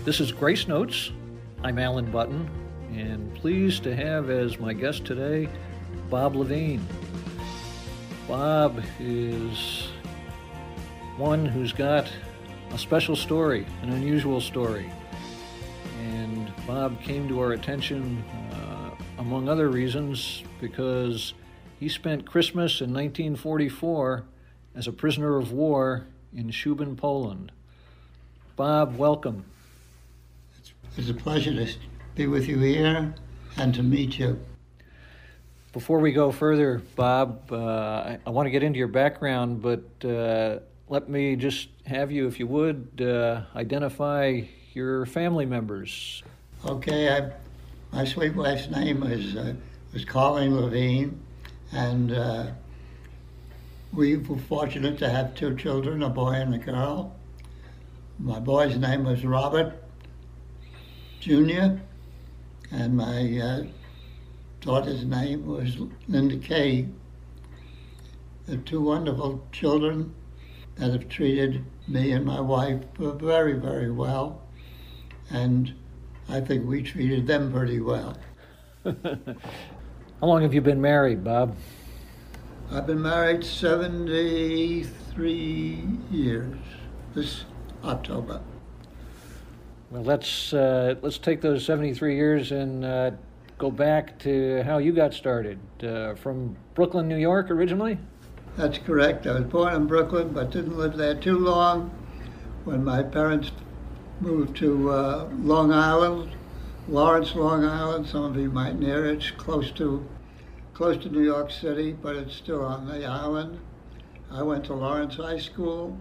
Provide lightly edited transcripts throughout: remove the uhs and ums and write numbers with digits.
This is Grace Notes. I'm Alan Button, and pleased to have as my guest today, Bob Levin. Bob is one who's got a special story, an unusual story. And Bob came to our attention, among other reasons, because he spent Christmas in 1944 as a prisoner of war in Szubin, Poland. Bob, welcome. It's a pleasure to be with you here and to meet you. Before we go further, Bob, I want to get into your background, but let me just have you, if you would, identify your family members. Okay, my sweet wife's name was Colleen Levin, and we were fortunate to have two children, a boy and a girl. My boy's name was Robert Jr., and my daughter's name was Linda Kay. They're two wonderful children that have treated me and my wife very, very well, and I think we treated them pretty well. How long have you been married, Bob? I've been married 73 years this October. Well, let's take those 73 years and go back to how you got started. From Brooklyn, New York, originally? That's correct. I was born in Brooklyn, but didn't live there too long. When my parents moved to Long Island, Lawrence, Long Island. Some of you might know it. It's close to New York City, but it's still on the island. I went to Lawrence High School.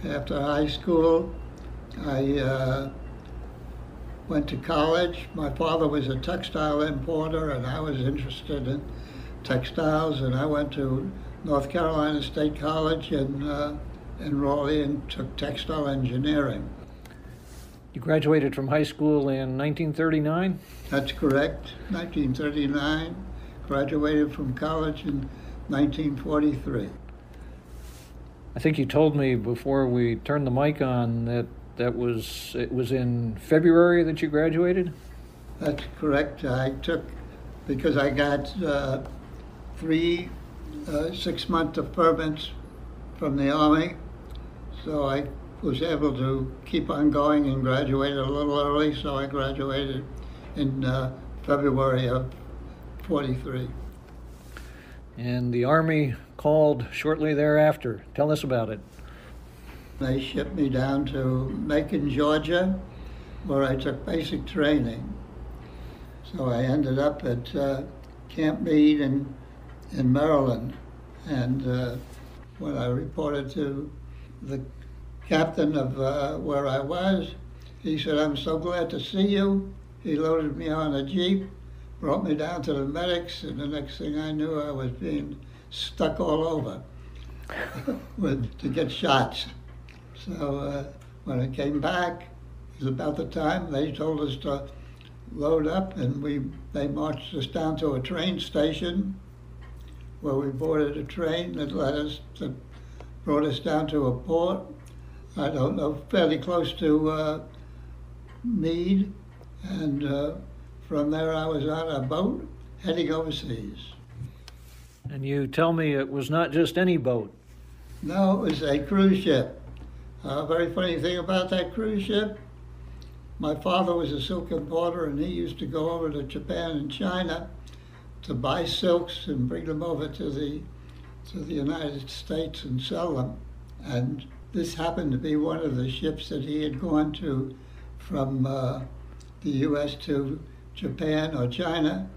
After high school, I went to college. My father was a textile importer, and I was interested in textiles, and I went to North Carolina State College in Raleigh and took textile engineering. You graduated from high school in 1939? That's correct, 1939. Graduated from college in 1943. I think you told me before we turned the mic on that it was in February that you graduated? That's correct. Because I got 3 6-month deferments from the Army, so I was able to keep on going and graduated a little early, so I graduated in February of 43. And the Army called shortly thereafter. Tell us about it. They shipped me down to Macon, Georgia, where I took basic training. So I ended up at Camp Meade in Maryland. And when I reported to the captain of where I was, he said, "I'm so glad to see you." He loaded me on a Jeep, brought me down to the medics, and the next thing I knew, I was being stuck all over to get shots. So when I came back, it was about the time they told us to load up, and they marched us down to a train station where we boarded a train that brought us down to a port, I don't know, fairly close to Meade, and from there I was on a boat heading overseas. And you tell me it was not just any boat. No, it was a cruise ship. A very funny thing about that cruise ship, my father was a silk importer, and he used to go over to Japan and China to buy silks and bring them over to the United States and sell them. And this happened to be one of the ships that he had gone to from the U.S. to Japan or China.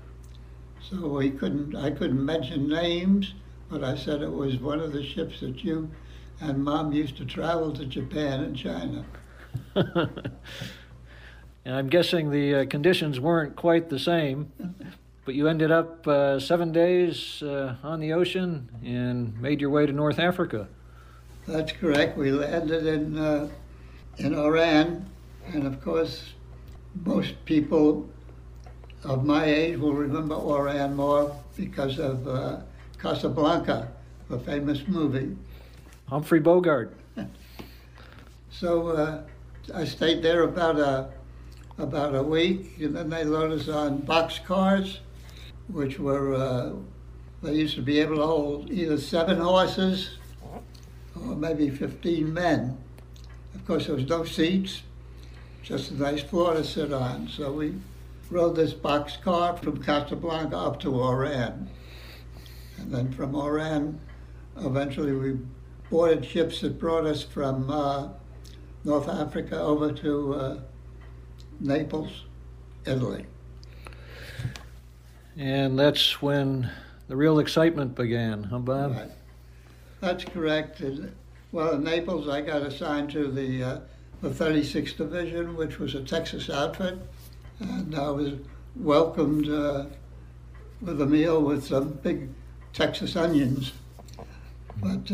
So I couldn't mention names, but I said it was one of the ships that you and Mom used to travel to Japan and China. And I'm guessing the conditions weren't quite the same, but you ended up 7 days on the ocean and made your way to North Africa. That's correct. We landed in Iran, and of course, most people of my age will remember Iran more because of Casablanca, a famous movie. Humphrey Bogart. So I stayed there about a week, and then they loaded us on box cars, which were, they used to be able to hold either 7 horses or maybe 15 men. Of course, there was no seats, just a nice floor to sit on. So we rode this box car from Casablanca up to Oran. And then from Oran, eventually we boarded ships that brought us from North Africa over to Naples, Italy. And that's when the real excitement began, huh, Bob? Right. That's correct. Well, in Naples, I got assigned to the 36th Division, which was a Texas outfit, and I was welcomed with a meal with some big Texas onions. But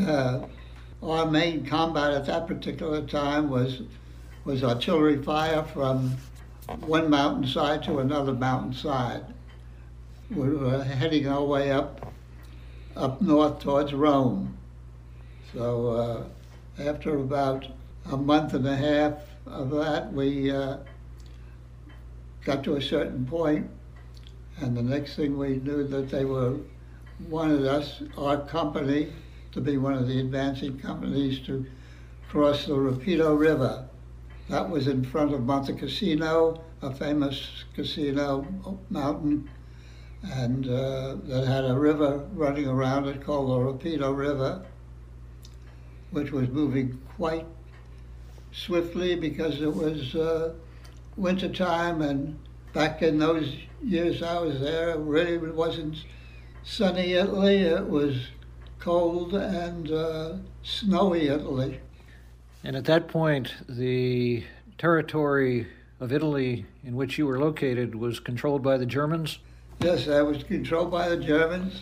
our main combat at that particular time was artillery fire from one mountainside to another mountainside. We were heading our way up north towards Rome. So after about a month and a half of that, we got to a certain point, and the next thing we knew that they wanted us, our company, to be one of the advancing companies to cross the Rapido River. That was in front of Monte Cassino, a famous casino mountain, and that had a river running around it called the Rapido River, which was moving quite swiftly because it was winter time, and back in those years I was there, it really wasn't sunny Italy, it was cold and snowy Italy. And at that point, the territory of Italy in which you were located was controlled by the Germans? Yes, that was controlled by the Germans.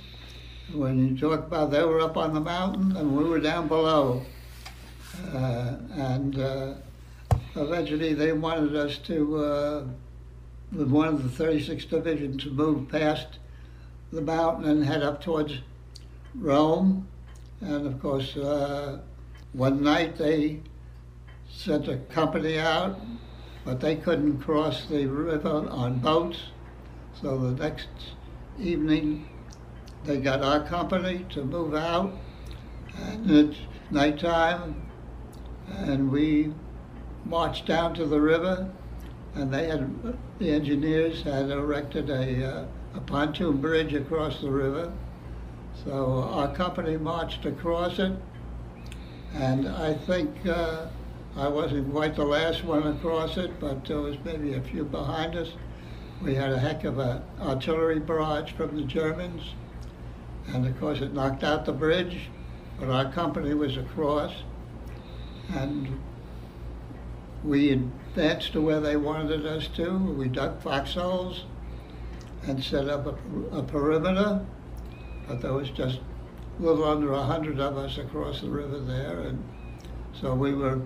When you talk about they were up on the mountain and we were down below. Eventually they wanted us to, with one of the 36th Division, to move past the mountain and head up towards Rome. And of course, one night they sent a company out, but they couldn't cross the river on boats. So the next evening, they got our company to move out, and it's nighttime, and we marched down to the river, and the engineers had erected a pontoon bridge across the river. So our company marched across it, and I think I wasn't quite the last one across it, but there was maybe a few behind us. We had a heck of an artillery barrage from the Germans, and of course it knocked out the bridge, but our company was across, and we advanced to where they wanted us to. We dug foxholes and set up a perimeter, but there was just a little under 100 of us across the river there, and so we were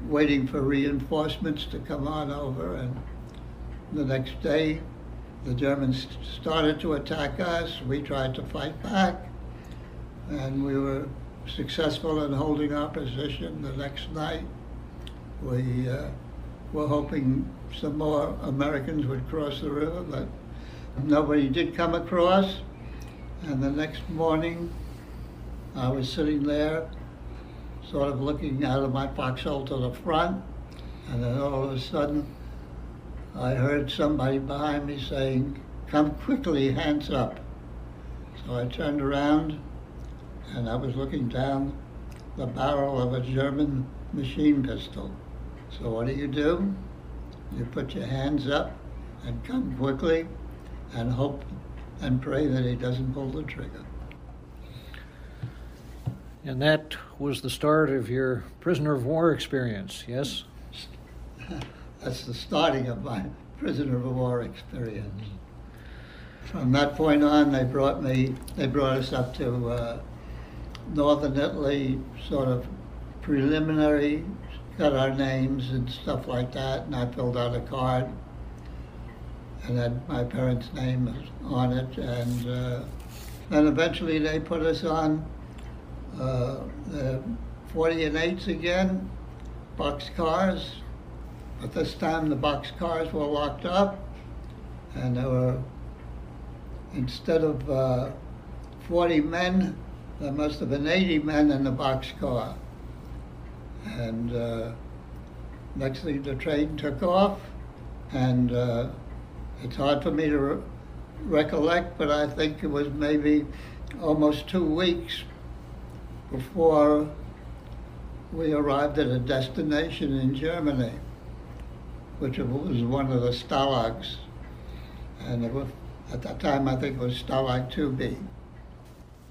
waiting for reinforcements to come on over, and the next day the Germans started to attack us. We tried to fight back, and we were successful in holding our position. The next night we were hoping some more Americans would cross the river, but nobody did come across. And the next morning I was sitting there sort of looking out of my foxhole to the front, and then all of a sudden I heard somebody behind me saying, "Come quickly, hands up." So I turned around, and I was looking down the barrel of a German machine pistol. So what do? You put your hands up and come quickly and hope and pray that he doesn't pull the trigger. And that was the start of your prisoner of war experience, yes? That's the starting of my prisoner of war experience. From that point on, they brought us up to northern Italy, sort of preliminary, got our names and stuff like that, and I filled out a card, and had my parents' name on it, and then eventually they put us on the 40 and 8s again, box cars, But this time the boxcars were locked up, and there were, instead of 40 men, there must have been 80 men in the boxcar. And next thing, the train took off, and it's hard for me to recollect, but I think it was maybe almost 2 weeks before we arrived at a destination in Germany, which was one of the Stalags. And it was, at that time, I think it was Stalag 2B.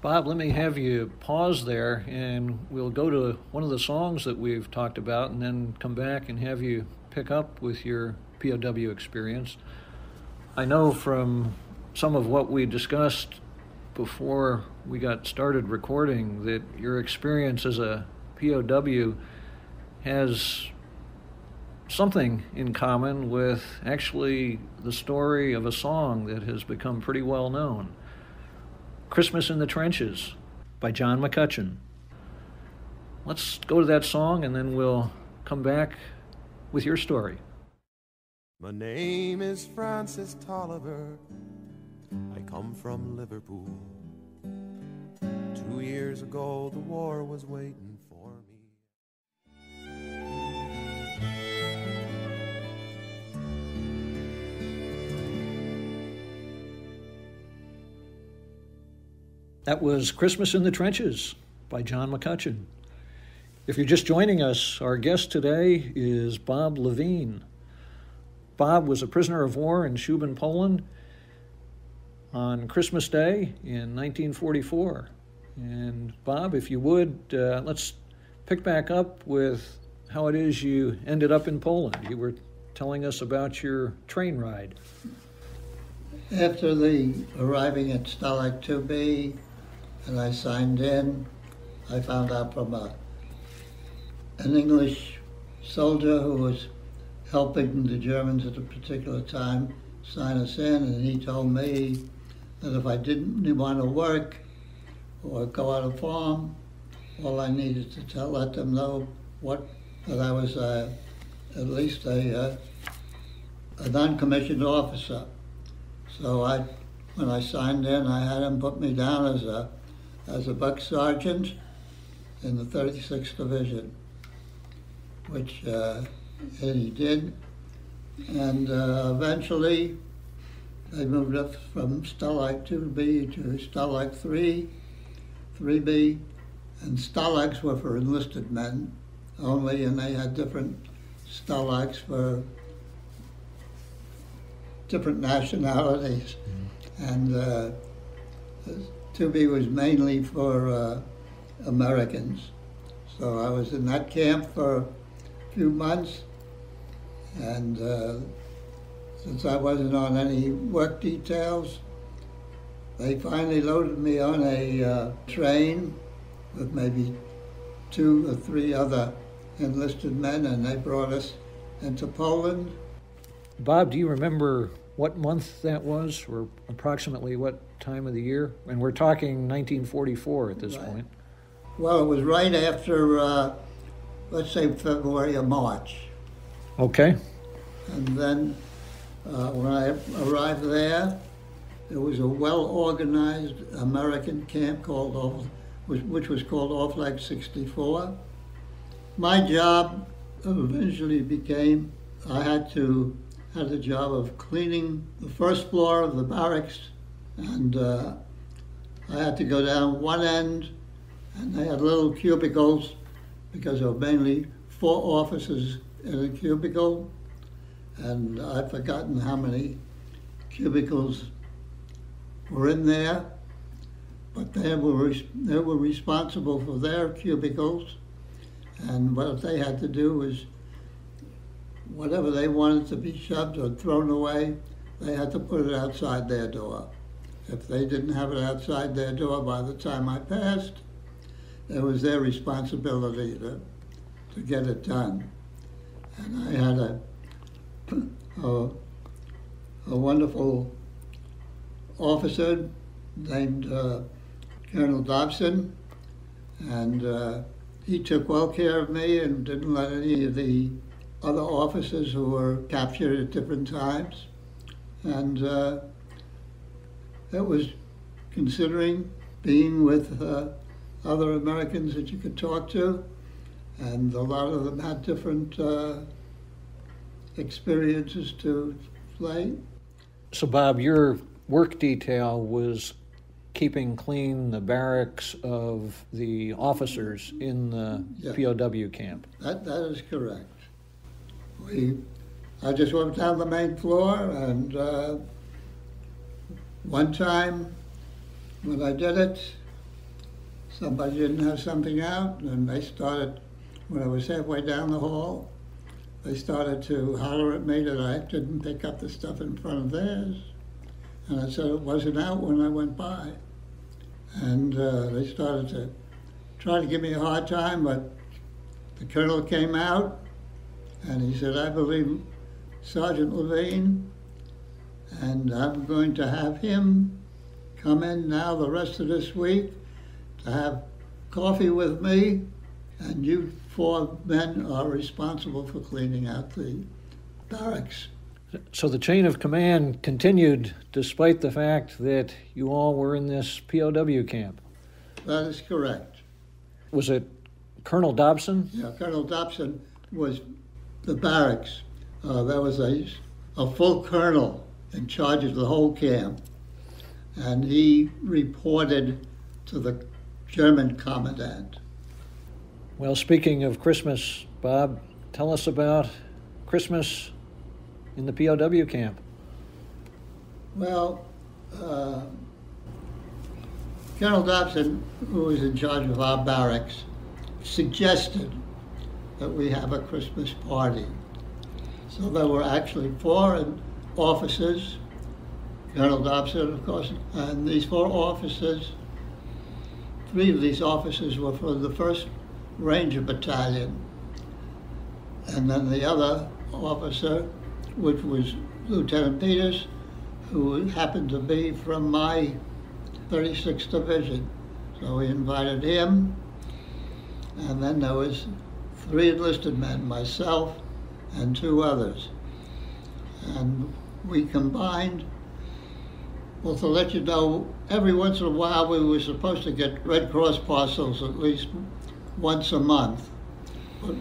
Bob, let me have you pause there, and we'll go to one of the songs that we've talked about and then come back and have you pick up with your POW experience. I know from some of what we discussed before we got started recording that your experience as a POW has something in common with actually the story of a song that has become pretty well known, Christmas in the Trenches by John McCutchen. Let's go to that song and then we'll come back with your story. My name is Francis Tolliver. I come from Liverpool. 2 years ago the war was waiting for me. That was Christmas in the Trenches by John McCutchen. If you're just joining us, our guest today is Bob Levin. Bob was a prisoner of war in Szubin, Poland on Christmas Day in 1944. And Bob, if you would, let's pick back up with how it is you ended up in Poland. You were telling us about your train ride. After the arriving at Stalag 2B, and I signed in, I found out from an English soldier who was helping the Germans at a particular time sign us in, and he told me that if I didn't want to work or go out of farm, all I needed to let them know that I was at least a non-commissioned officer. So when I signed in, I had him put me down as a buck sergeant in the 36th Division, which he did. And eventually, they moved up from Stalag 2B to Stalag 3B, and Stalags were for enlisted men only, and they had different Stalags for different nationalities. And 2B was mainly for Americans. So I was in that camp for a few months, and since I wasn't on any work details, they finally loaded me on a train with maybe 2 or 3 other enlisted men, and they brought us into Poland. Bob, do you remember what month that was, or approximately what time of the year? And we're talking 1944 at this point. Well, it was right after, let's say, February or March. Okay. And then when I arrived there, there was a well-organized American camp which was called Oflag 64. My job eventually became, I had the job of cleaning the first floor of the barracks, and I had to go down one end, and they had little cubicles because there were mainly 4 officers in a cubicle, and I've forgotten how many cubicles were in there, but they were responsible for their cubicles, and what they had to do was whatever they wanted to be shoved or thrown away, they had to put it outside their door. If they didn't have it outside their door by the time I passed, it was their responsibility to get it done. And I had a wonderful officer named Colonel Dobson, and he took well care of me and didn't let any of the other officers who were captured at different times. And it was considering being with other Americans that you could talk to, and a lot of them had different experiences to play. So, Bob, your work detail was keeping clean the barracks of the officers in the POW camp. That is correct. I just went down the main floor, and one time when I did it, somebody didn't have something out, and they started, when I was halfway down the hall, they started to holler at me that I didn't pick up the stuff in front of theirs. And I said it wasn't out when I went by. And they started to try to give me a hard time, but the colonel came out and he said, I believe Sergeant Levin, and I'm going to have him come in now the rest of this week to have coffee with me, and you 4 men are responsible for cleaning out the barracks. So the chain of command continued despite the fact that you all were in this POW camp. That is correct. Was it Colonel Dobson? Yeah, Colonel Dobson was the barracks. There was a full colonel in charge of the whole camp, and he reported to the German commandant. Well, speaking of Christmas, Bob, tell us about Christmas in the POW camp. Well, Colonel Dobson, who was in charge of our barracks, suggested that we have a Christmas party. So there were actually 4 officers, Colonel Dobson, of course, and these 4 officers, 3 of these officers were from the 1st Ranger Battalion. And then the other officer, which was Lieutenant Peters, who happened to be from my 36th Division. So we invited him, and then there was 3 enlisted men, myself and 2 others. And we combined, well, to let you know, every once in a while we were supposed to get Red Cross parcels at least once a month. But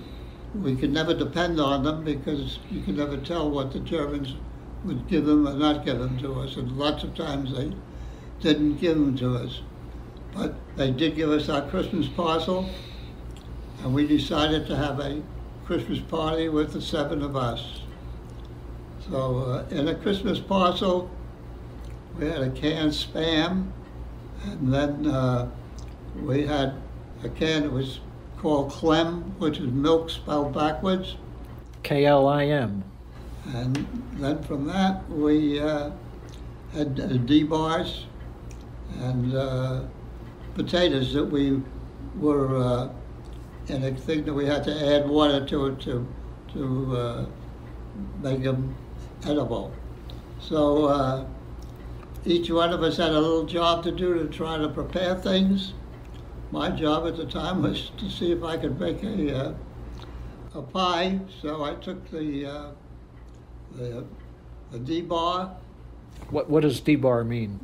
we could never depend on them because you could never tell what the Germans would give them or not give them to us. And lots of times they didn't give them to us. But they did give us our Christmas parcel, and we decided to have a Christmas party with the 7 of us. So in a Christmas parcel, we had a canned Spam, and then we had a can that was called Clem, which is milk spelled backwards. KLIM. And then from that, we had D-bars and potatoes that we were in a thing that we had to add water to it to make them edible. So each one of us had a little job to do to try to prepare things. My job at the time was to see if I could make a pie. So I took the D-bar. What does D-bar mean?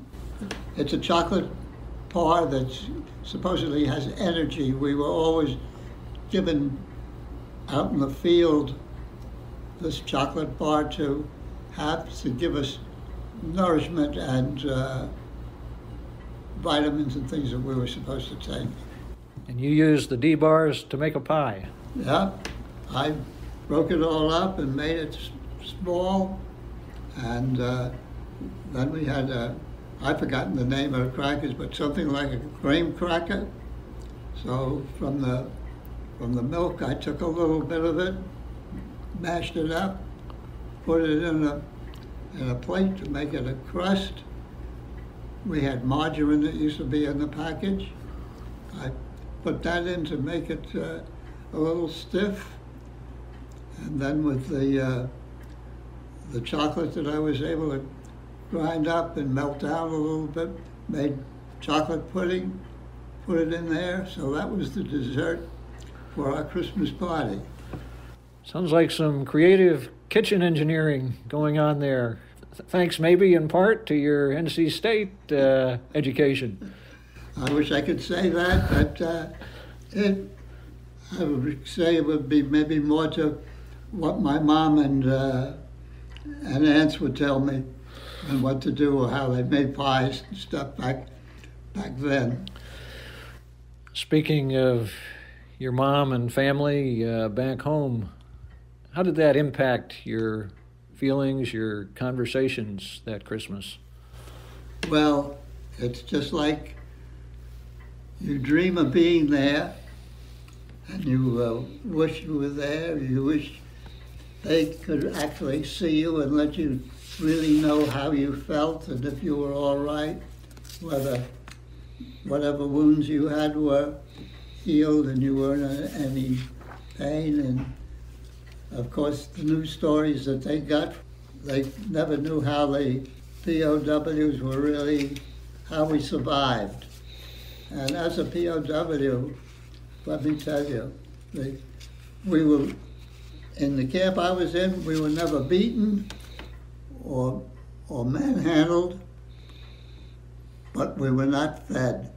It's a chocolate bar that supposedly has energy. We were always given out in the field this chocolate bar to have to give us nourishment and vitamins and things that we were supposed to take. And you used the D-bars to make a pie. Yeah, I broke it all up and made it small, and then we had I've forgotten the name of the crackers, but something like a graham cracker. So from the milk, I took a little bit of it, mashed it up, put it in a plate to make it a crust. We had margarine that used to be in the package. I put that in to make it a little stiff, and then with the chocolate that I was able to grind up and melt down a little bit, made chocolate pudding, put it in there. So that was the dessert for our Christmas party. Sounds like some creative kitchen engineering going on there. Thanks maybe in part to your NC State education. I wish I could say that, but I would say it would be maybe more to what my mom and aunts would tell me and what to do or how they made pies and stuff back then. Speaking of your mom and family back home, how did that impact your feelings, your conversations that Christmas? Well, it's just like you dream of being there and you wish you were there. You wish they could actually see you and let you really know how you felt and if you were all right, whether whatever wounds you had were healed and you weren't in any pain. And of course, the news stories that they got, they never knew how the POWs were really, how we survived. And as a POW, let me tell you, we were, in the camp I was in, we were never beaten or manhandled, but we were not fed.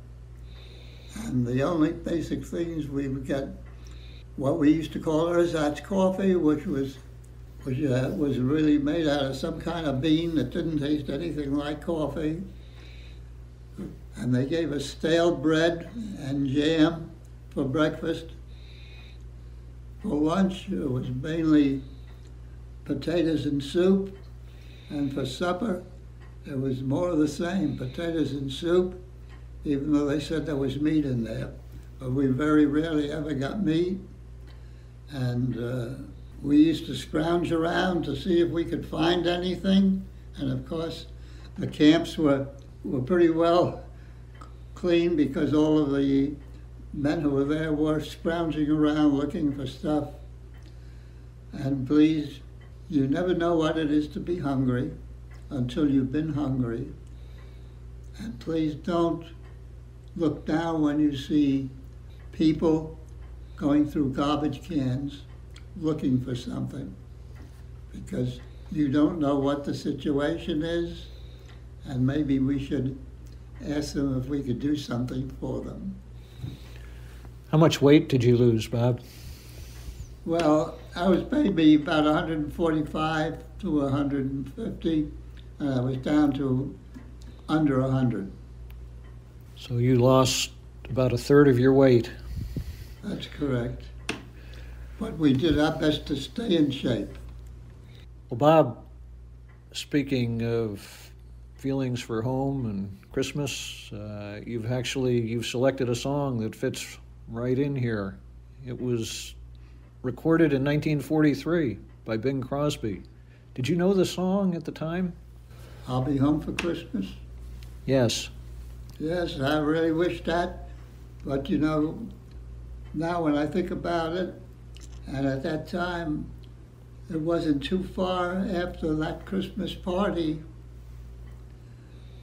And the only basic things we would get, what we used to call ersatz coffee, which was really made out of some kind of bean that didn't taste anything like coffee. And they gave us stale bread and jam for breakfast. For lunch, it was mainly potatoes and soup. And for supper, it was more of the same, potatoes and soup, even though they said there was meat in there. But we very rarely ever got meat. And we used to scrounge around to see if we could find anything. And of course, the camps were pretty well clean because all of the men who were there were scrounging around looking for stuff. And please, you never know what it is to be hungry until you've been hungry. And please don't look down when you see people going through garbage cans looking for something, because you don't know what the situation is, and maybe we should ask them if we could do something for them. How much weight did you lose, Bob? Well, I was maybe about 145 to 150, and I was down to under 100. So you lost about a third of your weight. That's correct. But we did our best to stay in shape. Well, Bob, speaking of feelings for home and Christmas, you've selected a song that fits right in here. It was recorded in 1943 by Bing Crosby. Did you know the song at the time? I'll Be Home for Christmas? Yes. Yes, I really wish that. But you know, now when I think about it, and at that time, it wasn't too far after that Christmas party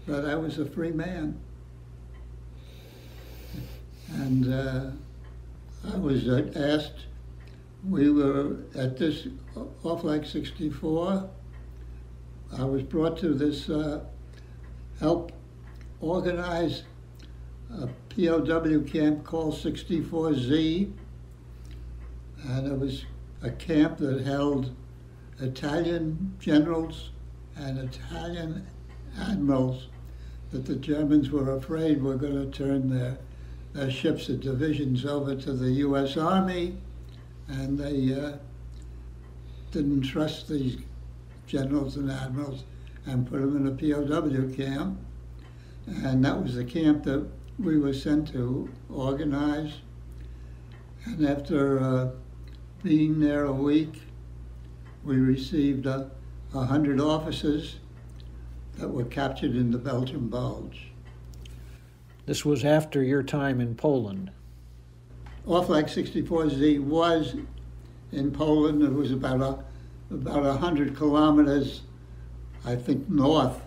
that I was a free man. And I was asked, we were at this off like 64. I was brought to this help organize a POW camp called 64Z. And it was a camp that held Italian generals and Italian admirals that the Germans were afraid were going to turn their ships and divisions over to the U.S. Army, and they didn't trust these generals and admirals and put them in a POW camp. And that was the camp that we were sent to organize. And after being there a week, we received 100 officers that were captured in the Belgium Bulge. This was after your time in Poland. Off like 64Z was in Poland. It was about 100 kilometers, I think, north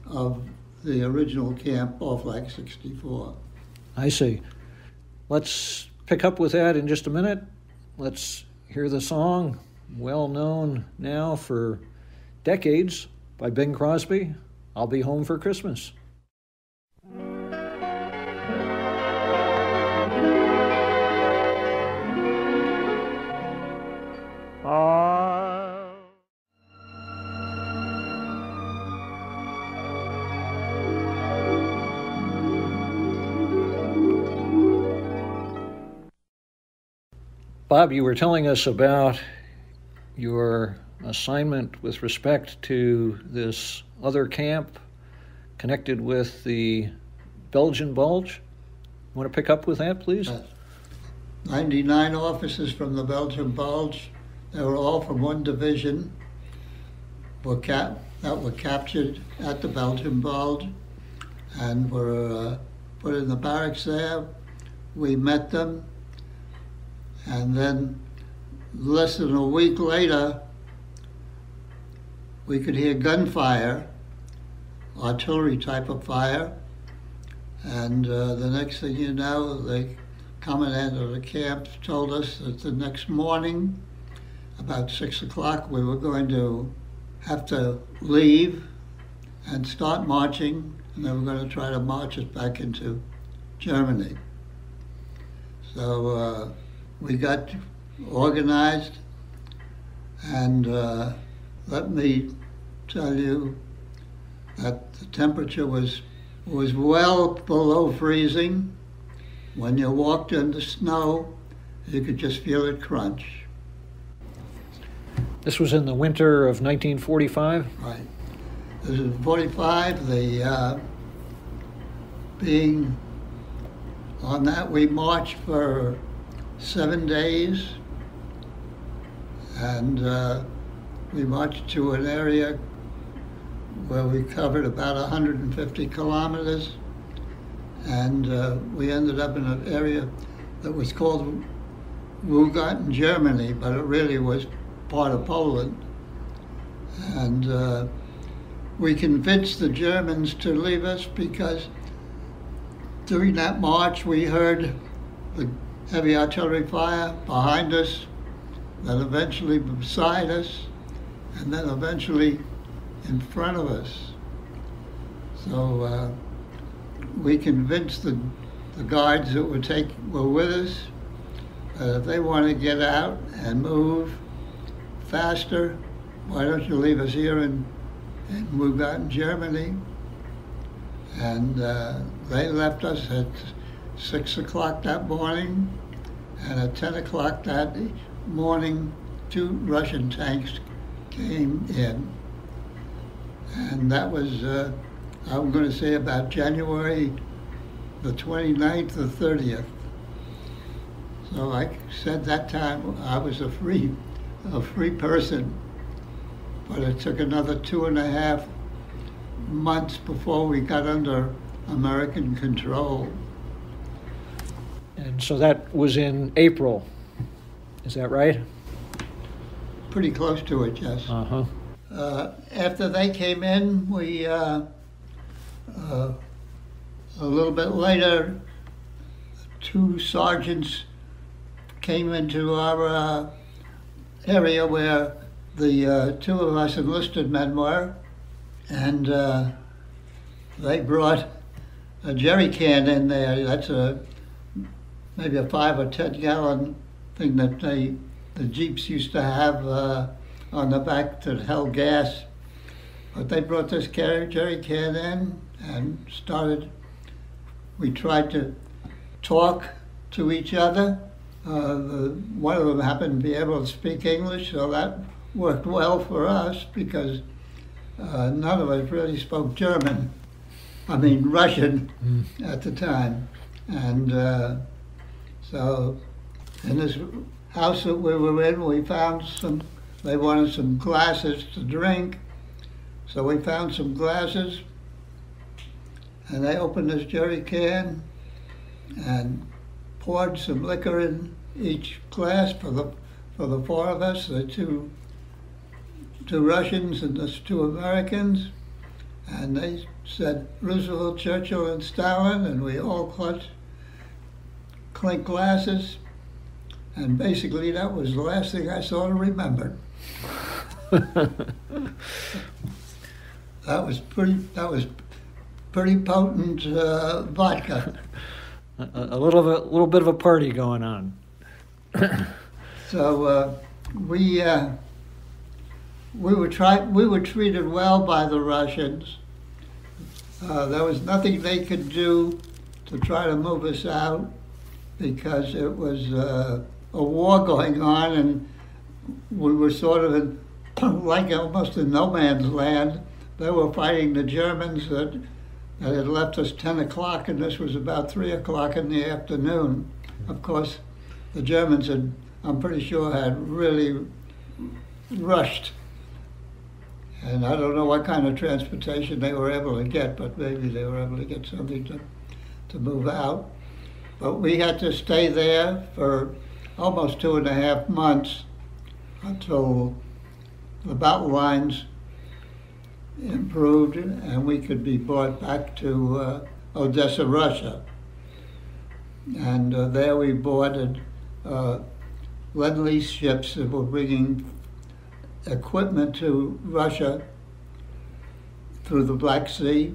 of the original camp off like 64. I see. Let's pick up with that in just a minute. Let's hear the song well known now for decades by Bing Crosby, I'll Be Home for Christmas. Bob, you were telling us about your assignment with respect to this other camp connected with the Belgian Bulge. You want to pick up with that, please? 99 officers from the Belgium Bulge. They were all from one division that were captured at the Belgium Bulge and were put in the barracks there. We met them, and then less than a week later, we could hear gunfire, artillery type of fire, and the next thing you know, the commandant of the camp told us that the next morning, about 6 o'clock, we were going to have to leave and start marching, and they were going to try to march us back into Germany. So we got organized, and let me tell you that the temperature was well below freezing. When you walked in the snow, you could just feel it crunch. This was in the winter of 1945? Right. This is 45. Being on that, we marched for 7 days, and we marched to an area where we covered about 150 kilometers, and we ended up in an area that was called Mccutchen, Germany, but it really was part of Poland. And we convinced the Germans to leave us because during that march we heard the heavy artillery fire behind us, then eventually beside us, and then eventually in front of us. So we convinced the guards that were with us that if they want to get out and move faster, why don't you leave us here in Mccutchen, Germany? And they left us at 6 o'clock that morning, and at 10 o'clock that morning, 2 Russian tanks came in. And that was, I'm going to say about January the 29th or 30th. So I said that time I was a free person, but it took another 2.5 months before we got under American control. And so that was in April, is that right? Pretty close to it, yes. Uh-huh. After they came in, we, a little bit later, 2 sergeants came into our area where the 2 of us enlisted men were, and they brought a jerry can in there. That's maybe a 5 or 10 gallon thing that the Jeeps used to have on the back that held gas. But they brought this jerry can in and we tried to talk to each other. One of them happened to be able to speak English, so that worked well for us because none of us really spoke Russian at the time. And so in this house that we were in, we found they wanted some glasses to drink. So we found some glasses, and they opened this jerry can and poured some liquor in each glass for the 4 of us, the two Russians and the 2 Americans. And they said Roosevelt, Churchill, and Stalin, and we all clinked glasses. And basically that was the last thing I sort of remembered. That was pretty potent vodka. A little bit of a party going on. So we were treated well by the Russians. There was nothing they could do to try to move us out because it was a war going on, and we were sort of in, like almost in no man's land. They were fighting the Germans that had left us 10 o'clock, and this was about 3 o'clock in the afternoon. Of course, the Germans had, I'm pretty sure, had really rushed. And I don't know what kind of transportation they were able to get, but maybe they were able to get something to move out. But we had to stay there for almost 2.5 months until the battle lines improved and we could be brought back to Odessa, Russia. And there we boarded Lend-Lease ships that were bringing equipment to Russia through the Black Sea.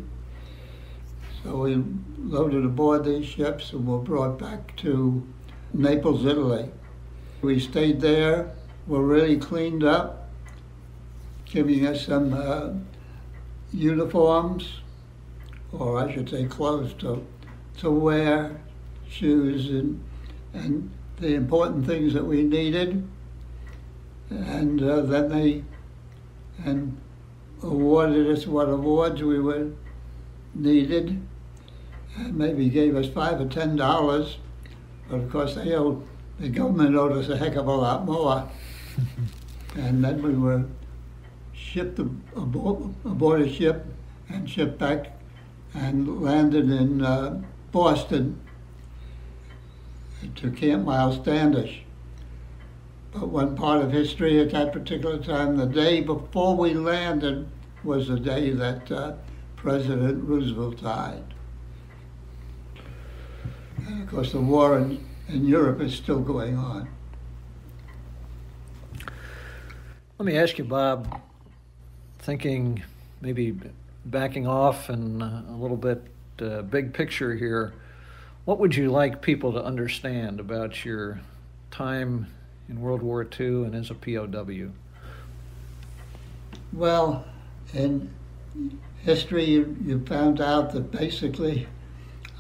So we loaded aboard these ships and were brought back to Naples, Italy. We stayed there, were really cleaned up, giving us some uniforms, or I should say clothes to wear, shoes, and the important things that we needed. And then they awarded us what awards we were needed, and maybe gave us $5 or $10. But of course, the government owed us a heck of a lot more. And then we were shipped aboard a ship and shipped back and landed in Boston to Camp Miles Standish. But one part of history at that particular time, the day before we landed was the day that President Roosevelt died. And of course the war in Europe is still going on. Let me ask you, Bob, thinking maybe backing off and a little bit big picture here, what would you like people to understand about your time in World War II and as a POW? Well, in history, you found out that basically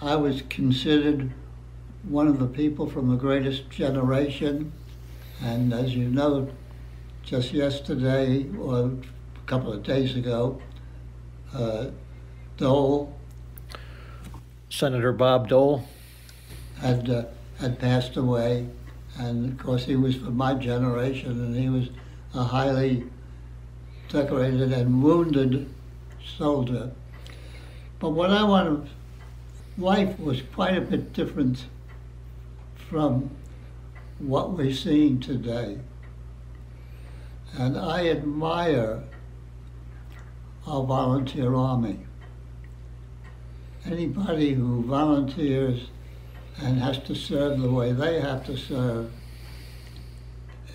I was considered one of the people from the greatest generation. And as you know, just yesterday, or a couple of days ago, Dole, Senator Bob Dole, had passed away. And of course, he was from my generation, and he was a highly decorated and wounded soldier. But what I wanted, life was quite a bit different from what we're seeing today. And I admire our volunteer army. Anybody who volunteers and has to serve the way they have to serve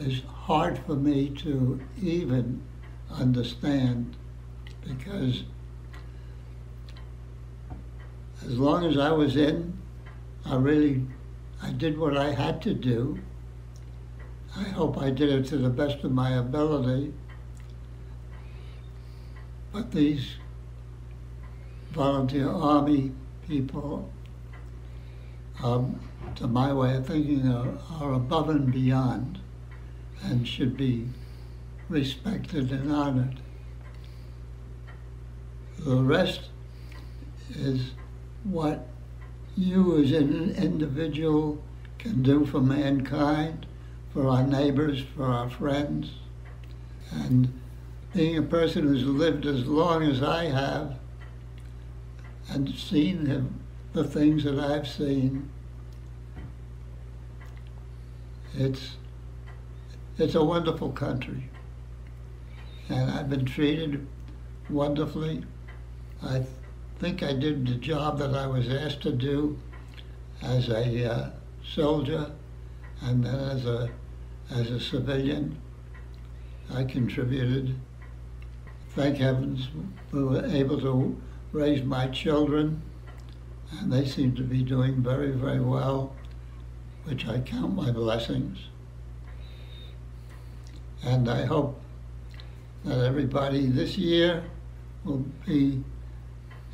is hard for me to even understand, because as long as I was in, I did what I had to do. I hope I did it to the best of my ability. But these volunteer army people, to my way of thinking, are above and beyond and should be respected and honored. The rest is what you as an individual can do for mankind, for our neighbors, for our friends. And being a person who's lived as long as I have and seen the things that I've seen, it's a wonderful country. And I've been treated wonderfully. I think I did the job that I was asked to do as a soldier, And then as a civilian, I contributed. Thank heavens we were able to raise my children, and they seem to be doing very, very well, which I count my blessings. And I hope that everybody this year will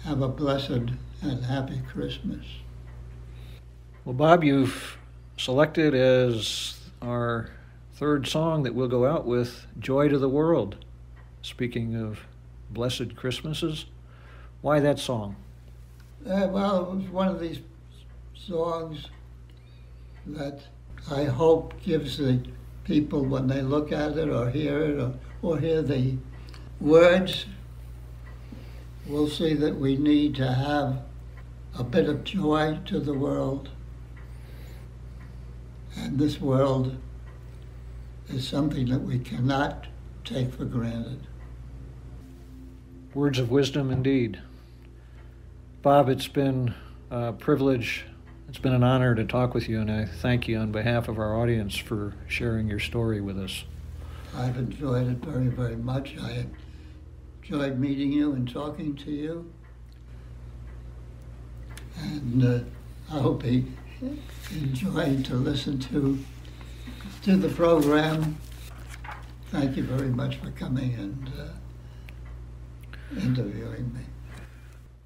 have a blessed and happy Christmas. Well, Bob, you've selected as our third song that we'll go out with, Joy to the World. Speaking of blessed Christmases, why that song? Well, it was one of these songs that I hope gives the people, when they look at it or hear it or hear the words, will see that we need to have a bit of joy to the world. And this world is something that we cannot take for granted. Words of wisdom indeed. Bob, it's been a privilege. It's been an honor to talk with you, and I thank you on behalf of our audience for sharing your story with us. I've enjoyed it very, very much. I enjoyed meeting you and talking to you. And I hope he enjoyed to listen to the program. Thank you very much for coming and interviewing me.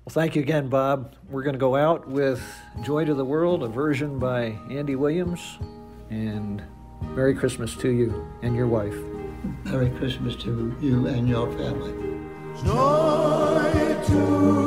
Well, thank you again, Bob. We're going to go out with Joy to the World, a version by Andy Williams, and Merry Christmas to you and your wife. Merry Christmas to you and your family. Joy to